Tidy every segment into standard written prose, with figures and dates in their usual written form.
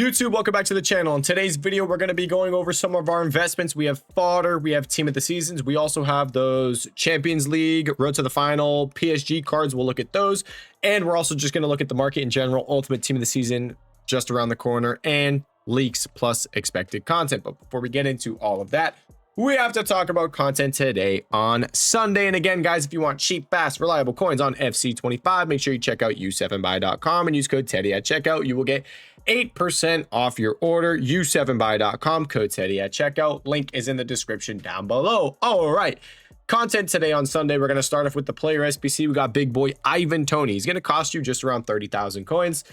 YouTube, welcome back to the channel. In today's video, we're going to be going over some of our investments. We have Fodder, we have Team of the Seasons. We also have those Champions League, Road to the Final, PSG cards. We'll look at those. And we're also just going to look at the market in general, Ultimate Team of the Season just around the corner, and leaks plus expected content. But before we get into all of that, we have to talk about content today on Sunday. And again, guys, if you want cheap, fast, reliable coins on FC25, make sure you check out u7buy.com and use code Teddy at checkout. You will get 8% off your order. u7buy.com, code Teddy at checkout. Link is in the description down below. All right. Content today on Sunday. We're going to start off with the player SBC. We got big boy Ivan Toney. He's going to cost you just around 30,000 coins.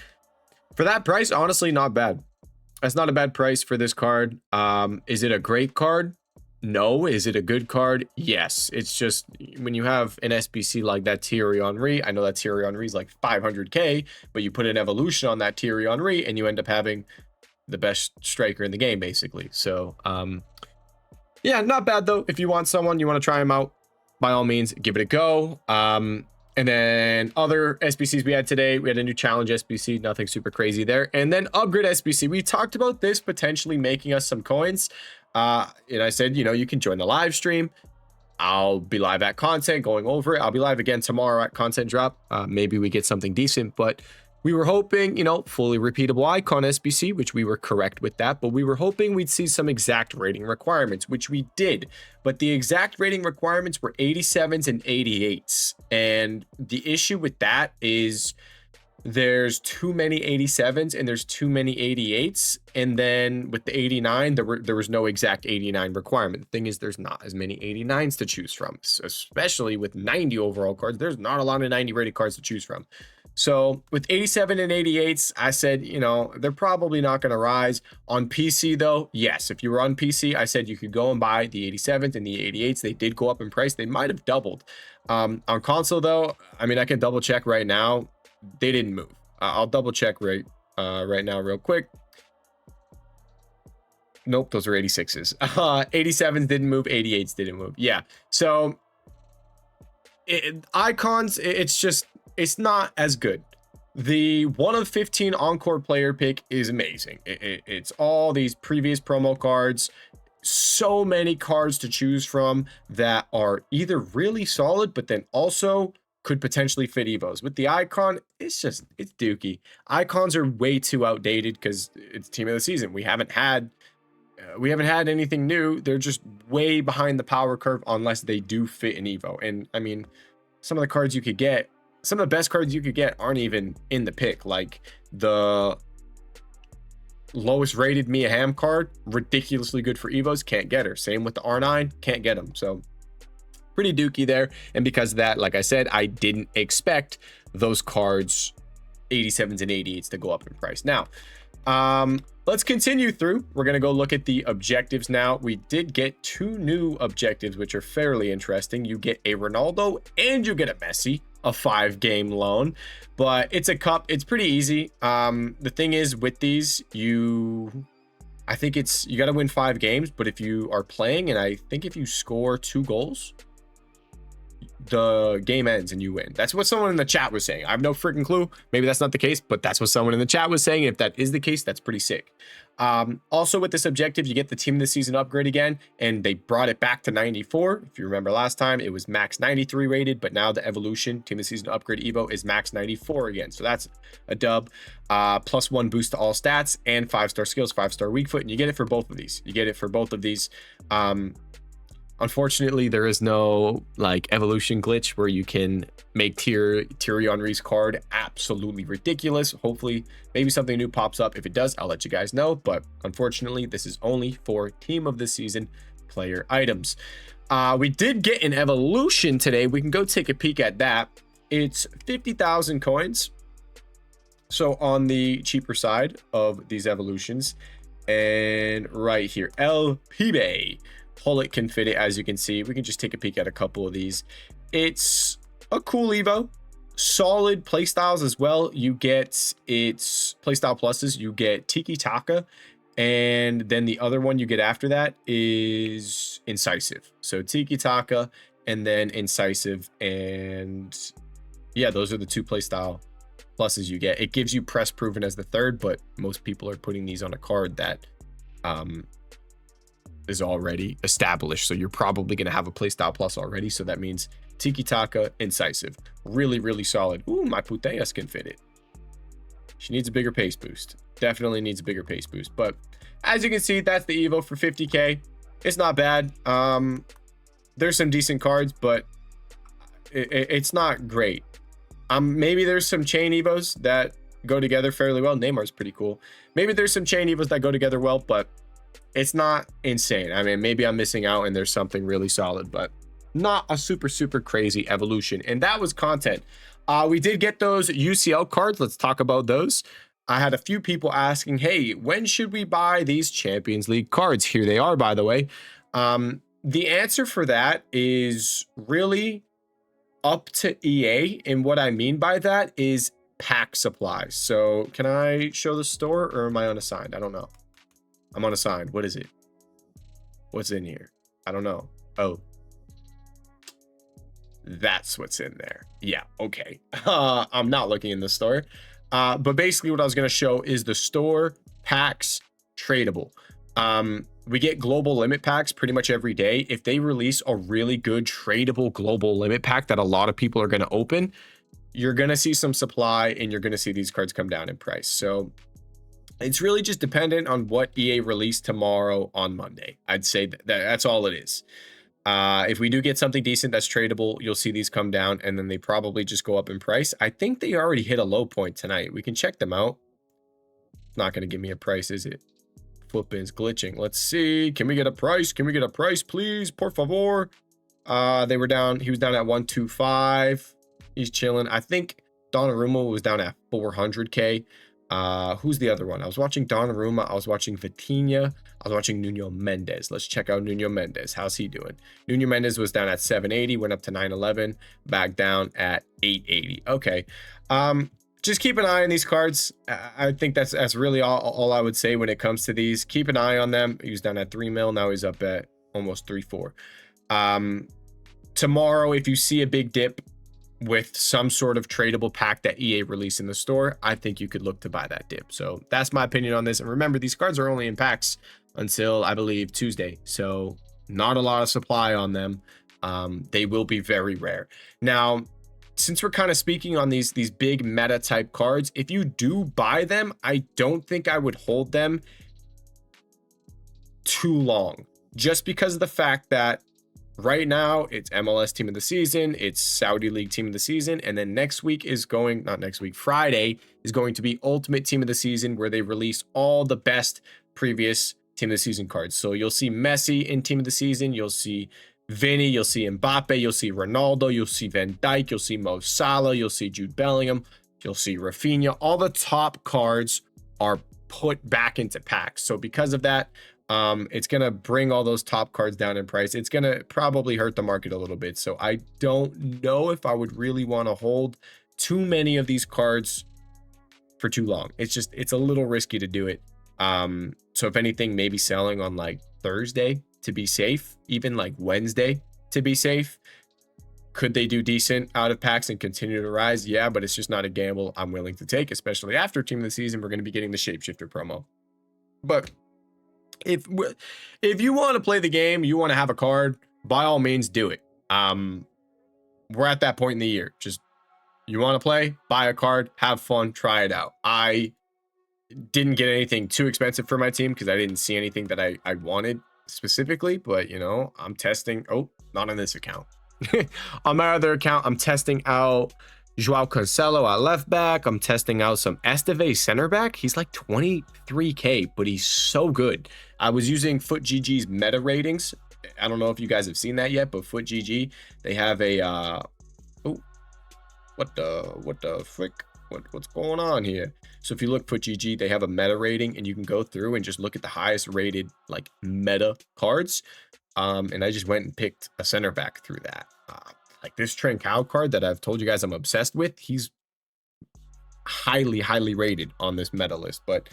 For that price, honestly, not bad. That's not a bad price for this card. Is it a great card? No. Is it a good card? Yes. It's just when you have an SBC like that Thierry Henry, I know that Thierry Henry is like 500k, but you put an evolution on that Thierry Henry and you end up having the best striker in the game, basically. So, yeah, not bad though. If you want someone, you want to try him out, by all means, give it a go. And then other SBCs we had today, we had a new challenge SBC, nothing super crazy there. And then upgrade SBC. We talked about this potentially making us some coins. And I said, you know, you can join the live stream. I'll be live at content going over it. I'll be live again tomorrow at content drop. Maybe we get something decent, but we were hoping, you know, fully repeatable icon SBC, which we were correct with that, but we were hoping we'd see some exact rating requirements, which we did. But the exact rating requirements were 87s and 88s. And the issue with that is there's too many 87s and there's too many 88s. And then with the 89, there was no exact 89 requirement. The thing is, there's not as many 89s to choose from, especially with 90 overall cards. There's not a lot of 90 rated cards to choose from. So with 87 and 88s, I said, you know, they're probably not going to rise. On PC though, yes, if you were on PC, I said you could go and buy the 87s and the 88s. They did go up in price. They might have doubled. On console though, I mean, I can double check right now. They didn't move. I'll double check right now real quick. Nope, those are 86s. 87s didn't move, 88s didn't move. Yeah, so icons, it's not as good. The 1 of 15 encore player pick is amazing. It's all these previous promo cards, so many cards to choose from that are either really solid, but then also could potentially fit Evos. With the icon, it's dookie. Icons are way too outdated because it's Team of the Season. We haven't had anything new. They're just way behind the power curve unless they do fit an Evo. And I mean, some of the cards you could get, some of the best cards you could get aren't even in the pick. Like the lowest rated Mia Hamm card, ridiculously good for Evos, can't get her. Same with the R9, can't get them. So pretty dookie there. And because of that, like I said, I didn't expect those cards 87s and 88s to go up in price. Now, let's continue through. We're going to go look at the objectives now. We did get 2 new objectives, which are fairly interesting. You get a Ronaldo and you get a Messi, a 5-game loan, but it's a cup. It's pretty easy. The thing is with these, I think you got to win 5 games, but if you are playing, and I think if you score 2 goals, the game ends and you win. That's what someone in the chat was saying. I have no freaking clue. Maybe that's not the case, but that's what someone in the chat was saying. If that is the case, that's pretty sick. Also with this objective, you get the Team of the Season upgrade again, and they brought it back to 94. If you remember last time, it was max 93 rated, but now the evolution Team of the Season upgrade Evo is max 94 again. So that's a dub. +1 boost to all stats and 5-star skills, 5-star weak foot, and you get it for both of these. Unfortunately, there is no like evolution glitch where you can make Thierry Henry's card absolutely ridiculous. Hopefully, maybe something new pops up. If it does, I'll let you guys know. But unfortunately, this is only for Team of the Season player items. We did get an evolution today. We can go take a peek at that. It's 50,000 coins. So on the cheaper side of these evolutions. And right here, El Pibe. Hullet can fit it, as you can see. We can just take a peek at a couple of these. It's a cool Evo. Solid playstyles as well. You get its playstyle pluses. You get Tiki Taka. And then the other one you get after that is Incisive. So Tiki Taka and then Incisive. And yeah, those are the 2 playstyle pluses you get. It gives you press proven as the third, but most people are putting these on a card that is already established. So you're probably going to have a playstyle plus already. So that means Tiki Taka, Incisive. Really, really solid. Ooh, my Puteas can fit it. She needs a bigger pace boost. Definitely needs a bigger pace boost. But as you can see, that's the Evo for 50K. It's not bad. There's some decent cards, but it's not great. Maybe there's some chain Evos that go together fairly well. Neymar's pretty cool. Maybe there's some chain Evos that go together well, but it's not insane. I mean, maybe I'm missing out and there's something really solid, but not a super, super crazy evolution. And that was content. We did get those UCL cards. Let's talk about those. I had a few people asking, hey, when should we buy these Champions League cards? Here they are, by the way. The answer for that is really up to EA. And what I mean by that is pack supplies. So can I show the store or am I unassigned? I don't know. I'm unassigned. What is it? What's in here? I don't know. Oh, that's what's in there. Yeah, okay. I'm not looking in the store. But basically what I was going to show is the store packs tradable. We get global limit packs pretty much every day. If they release a really good tradable global limit pack that a lot of people are going to open, you're going to see some supply and you're going to see these cards come down in price. So it's really just dependent on what EA released tomorrow on Monday. I'd say that's all it is. If we do get something decent that's tradable, you'll see these come down and then they probably just go up in price. I think they already hit a low point tonight. We can check them out. It's not going to give me a price, is it? Footpin's glitching. Let's see. Can we get a price? Can we get a price, please? Por favor. They were down. He was down at 125. He's chilling. I think Donnarumma was down at 400K. Who's the other one? I was watching Donnarumma. I was watching Vitinha. I was watching Nuno Mendes. Let's check out Nuno Mendes. How's he doing? Nuno Mendes was down at 780, went up to 911, back down at 880. Okay. Just keep an eye on these cards. I think that's really all I would say when it comes to these. Keep an eye on them. He was down at 3 mil. Now he's up at almost 3.4. Tomorrow, if you see a big dip with some sort of tradable pack that EA released in the store, I think you could look to buy that dip. So that's my opinion on this. And remember, these cards are only in packs until I believe Tuesday. So not a lot of supply on them. They will be very rare. Now, since we're kind of speaking on these big meta type cards, if you do buy them, I don't think I would hold them too long, just because of the fact that right now it's MLS team of the season, it's Saudi League team of the season, and then next week is going, not next week, Friday is going to be ultimate team of the season, where they release all the best previous team of the season cards. So you'll see Messi in team of the season, you'll see Vinny, you'll see Mbappe, you'll see Ronaldo, you'll see Van Dijk, you'll see Mo Salah, you'll see Jude Bellingham, you'll see Rafinha. All the top cards are put back into packs. So because of that, it's going to bring all those top cards down in price. It's going to probably hurt the market a little bit. So I don't know if I would really want to hold too many of these cards for too long. It's a little risky to do it. So if anything, maybe selling on like Thursday to be safe, even like Wednesday to be safe. Could they do decent out of packs and continue to rise? Yeah, but it's just not a gamble I'm willing to take, especially after team of the season. We're going to be getting the Shapeshifter promo. But if you want to play the game, you want to have a card, by all means do it. We're at that point in the year. Just, you want to play, buy a card, have fun, try it out. I didn't get anything too expensive for my team because I didn't see anything that I wanted specifically, but you know, I'm testing. Oh, not on this account. On my other account, I'm testing out Joao Cancelo at left back. I'm testing out some Esteve center back. He's like 23K, but he's so good. I was using FootGG's meta ratings. I don't know if you guys have seen that yet, but FootGG, they have a oh, what the frick? What's going on here? So if you look FootGG, they have a meta rating, and you can go through and just look at the highest rated like meta cards. And I just went and picked a center back through that. Like this Trincao card that I've told you guys I'm obsessed with, he's highly rated on this meta list. But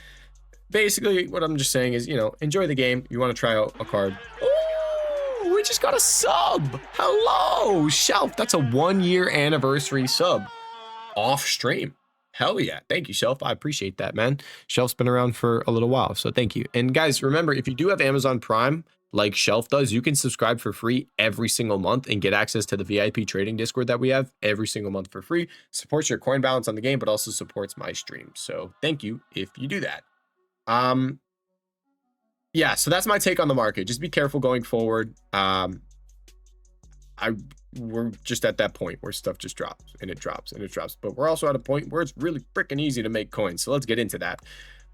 basically what I'm just saying is, you know, enjoy the game. You want to try out a card. Ooh, we just got a sub. Hello, Shelf. That's a 1-year anniversary sub off stream. Hell yeah. Thank you, Shelf. I appreciate that, man. Shelf's been around for a little while, so thank you. And guys, remember, if you do have Amazon Prime, like Shelf does, you can subscribe for free every single month and get access to the VIP trading Discord that we have every single month for free. Supports your coin balance on the game, but also supports my stream. So thank you if you do that. Yeah, so that's my take on the market. Just be careful going forward. We're just at that point where stuff just drops and it drops and it drops, but we're also at a point where it's really freaking easy to make coins. So let's get into that.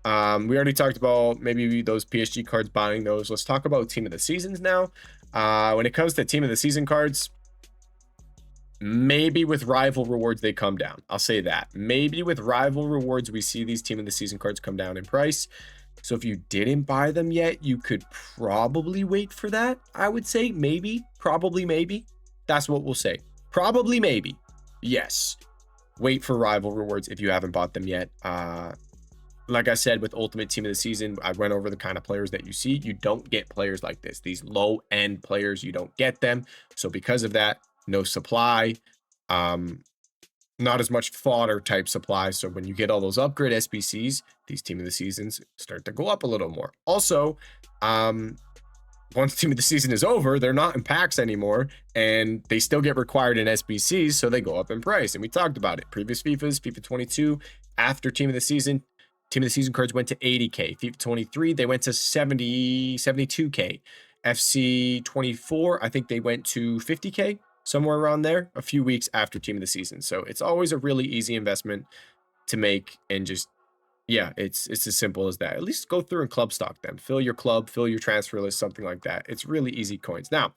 We already talked about maybe those PSG cards, buying those. Let's talk about team of the seasons now. When it comes to team of the season cards, maybe with rival rewards they come down. I'll say that. Maybe with rival rewards we see these team of the season cards come down in price. So if you didn't buy them yet, you could probably wait for that. I would say maybe, probably, maybe. That's what we'll say. Probably, maybe. Yes. Wait for rival rewards if you haven't bought them yet. Like I said, with Ultimate Team of the Season, I went over the kind of players that you see. You don't get players like this. These low-end players, you don't get them. So because of that, no supply. Not as much fodder type supply. So when you get all those upgrade SBCs, these team of the seasons start to go up a little more. Also, once team of the season is over, they're not in packs anymore and they still get required in SBCs. So they go up in price. And we talked about it. Previous FIFAs, FIFA 22, after team of the season cards went to 80K. FIFA 23, they went to 72K. FC 24, I think they went to 50K. Somewhere around there, a few weeks after team of the season. So it's always a really easy investment to make, and just, yeah, it's as simple as that. At least go through and club stock them. Fill your club, fill your transfer list, something like that. It's really easy coins. Now,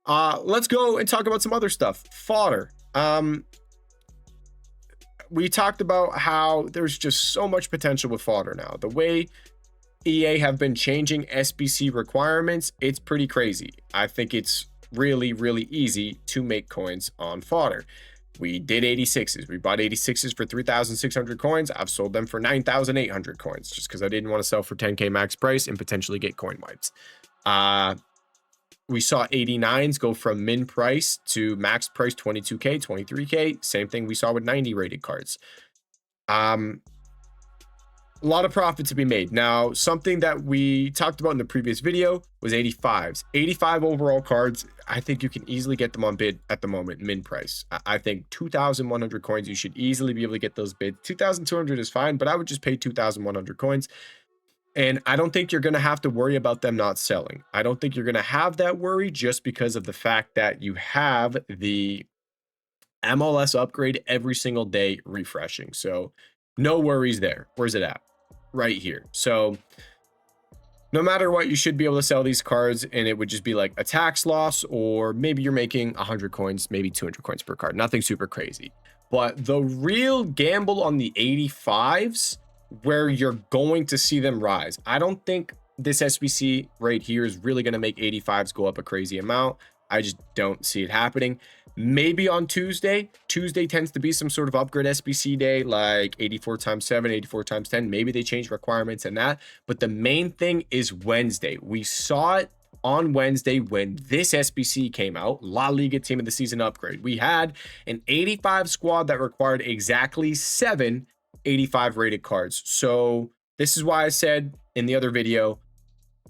let's go and talk about some other stuff. Fodder. We talked about how there's just so much potential with fodder now. The way EA have been changing SBC requirements, it's pretty crazy. I think it's really, really easy to make coins on fodder. We did 86s. We bought 86s for 3,600 coins. I've sold them for 9,800 coins just because I didn't want to sell for 10K max price and potentially get coin wipes. We saw 89s go from min price to max price 22K, 23K. Same thing we saw with 90 rated cards. A lot of profit to be made. Now, something that we talked about in the previous video was 85s. 85 overall cards, I think you can easily get them on bid at the moment, min price. I think 2,100 coins, you should easily be able to get those bids. 2,200 is fine, but I would just pay 2,100 coins. And I don't think you're going to have to worry about them not selling. I don't think you're going to have that worry just because of the fact that you have the MLS upgrade every single day refreshing. So no worries there. Where's it at? Right here. So no matter what, you should be able to sell these cards, and it would just be like a tax loss, or maybe you're making 100 coins, maybe 200 coins per card. Nothing super crazy. But the real gamble on the 85s, where you're going to see them rise. I don't think this SBC right here is really going to make 85s go up a crazy amount. I just don't see it happening. Maybe on Tuesday. Tuesday tends to be some sort of upgrade SBC day, like 84 times 7, 84 times 10. Maybe they change requirements and that. But the main thing is Wednesday. We saw it on Wednesday when this SBC came out, La Liga Team of the Season upgrade. We had an 85 squad that required exactly 7 85 rated cards. So this is why I said in the other video,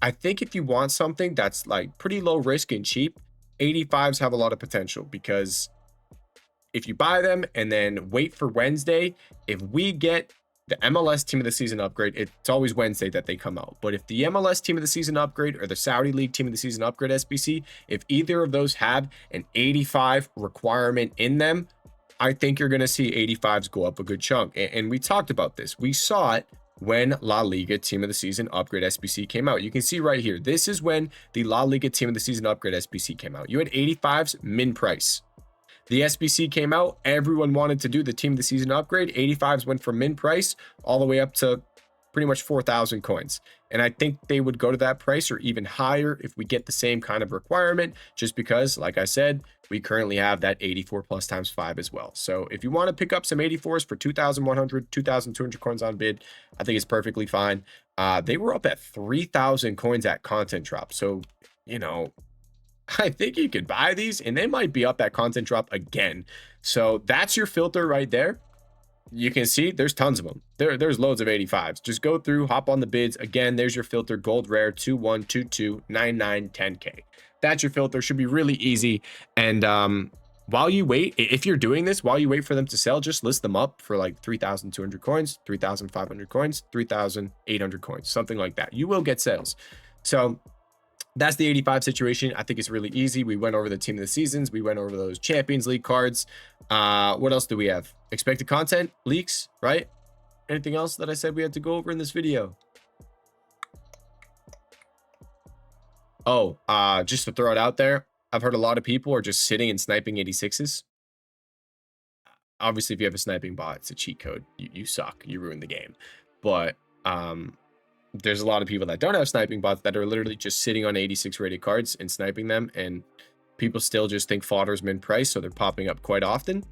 I think if you want something that's like pretty low risk and cheap, 85s have a lot of potential, because if you buy them and then wait for Wednesday, if we get the MLS Team of the Season upgrade, it's always Wednesday that they come out. But if the MLS Team of the Season upgrade or the Saudi League Team of the Season upgrade SBC, if either of those have an 85 requirement in them, I think you're going to see 85s go up a good chunk. And we talked about this. We saw it when La Liga Team of the Season upgrade SBC came out. You can see right here, this is when the La Liga Team of the Season upgrade SBC came out. You had 85s min price. The SBC came out, everyone wanted to do the Team of the Season upgrade. 85s went from min price all the way up to pretty much 4,000 coins. And I think they would go to that price or even higher if we get the same kind of requirement, just because, like I said, we currently have that 84 plus times 5 as well. So if you want to pick up some 84s for 2,100, 2,200 coins on bid, I think it's perfectly fine. They were up at 3,000 coins at content drop. So, you know, I think you could buy these and they might be up at content drop again. So that's your filter right there. you can see there's tons of them. There's loads of 85s. Just go through, hop on the bids. Again, there's your filter: gold rare 21, 22, 99, 10K. That's your filter. Should be really easy. And while you wait, if you're doing this, while you wait for them to sell, just list them up for like 3,200 coins, 3,500 coins, 3,800 coins, something like that. You will get sales. So that's the 85 situation. I think it's really easy. We went over the team of the seasons. We went over those Champions League cards. What else do we have? Expected content, leaks, right? Anything else that I said we had to go over in this video? Oh, just to throw it out there, I've heard a lot of people are just sitting and sniping 86s. Obviously, if you have a sniping bot, it's a cheat code. You suck. You ruin the game. But there's a lot of people that don't have sniping bots that are literally just sitting on 86 rated cards and sniping them, and people still just think Fodder's min price, so they're popping up quite often.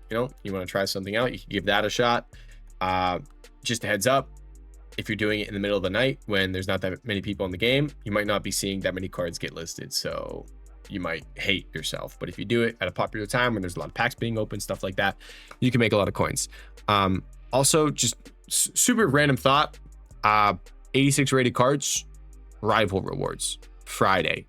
You know, you want to try something out, you can give that a shot. Just a heads up, if you're doing it in the middle of the night when there's not that many people in the game, you might not be seeing that many cards get listed, so you might hate yourself. But if you do it at a popular time when there's a lot of packs being open, stuff like that, you can make a lot of coins. Also, just super random thought, 86 rated cards, rival rewards Friday,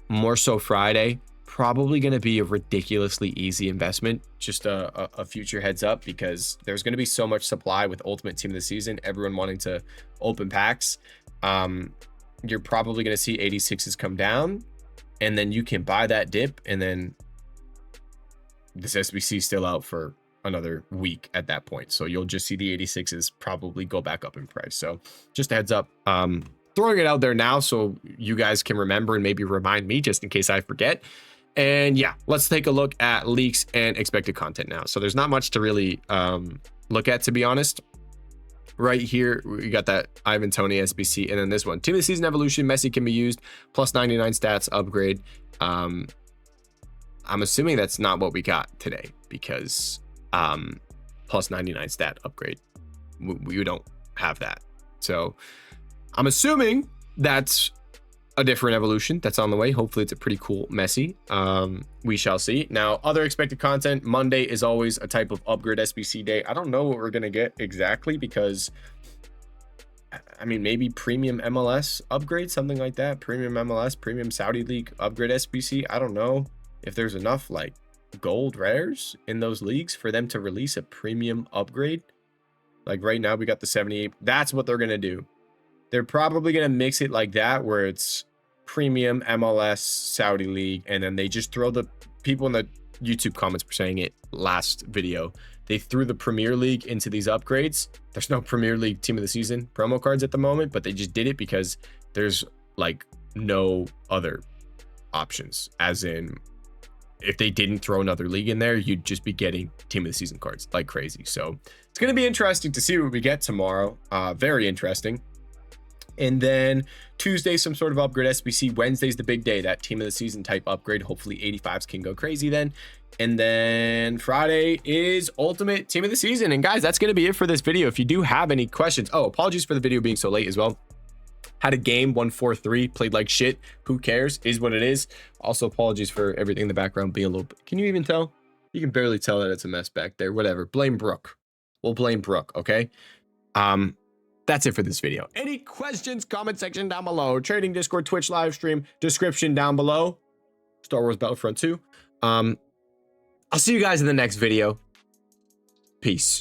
more so Friday, probably going to be a ridiculously easy investment. Just a future heads up, because there's going to be so much supply with ultimate team of the season, everyone wanting to open packs. You're probably going to see 86s come down, and then you can buy that dip, and then this SBC is still out for another week at that point, so you'll just see the 86s probably go back up in price. So just a heads up, throwing it out there now so you guys can remember and maybe remind me just in case I forget. And yeah, let's take a look at leaks and expected content now. So there's not much to really look at, to be honest. Right here we got that Ivan Toney SBC, and then this one, team of the season evolution, Messi can be used, plus 99 stats upgrade. I'm assuming that's not what we got today, because plus 99 stat upgrade, we don't have that. So I'm assuming that's a different evolution that's on the way. Hopefully it's a pretty cool Messi. We shall see. Now, other expected content, Monday is always a type of upgrade SBC day. I don't know what we're gonna get exactly, because I mean, maybe premium MLS upgrade, something like that. Premium MLS, premium Saudi League upgrade SBC. I don't know if there's enough like gold rares in those leagues for them to release a premium upgrade. Like right now we got the 78. That's what they're gonna do. They're probably gonna mix it like that, where it's premium MLS Saudi League, and then they just throw the people in the YouTube comments were saying it last video. They threw the Premier League into these upgrades. There's no Premier League team of the season promo cards at the moment, but they just did it because there's like no other options. As in, if they didn't throw another league in there, you'd just be getting team of the season cards like crazy. So it's going to be interesting to see what we get tomorrow. Very interesting. And then Tuesday, some sort of upgrade SBC. Wednesday's the big day, that team of the season type upgrade. Hopefully 85s can go crazy then. And then Friday is ultimate team of the season. And guys, that's going to be it for this video. If you do have any questions, oh, apologies for the video being so late as well. Had a game 1-4-3, played like shit. Who cares? Is what it is. Also, apologies for everything in the background being a little bit. Can you even tell? You can barely tell that it's a mess back there. Whatever. Blame Brooke. We'll blame Brooke, okay? That's it for this video. Any questions, comment section down below. Trading Discord, Twitch live stream, description down below. Star Wars Battlefront 2. I'll see you guys in the next video. Peace.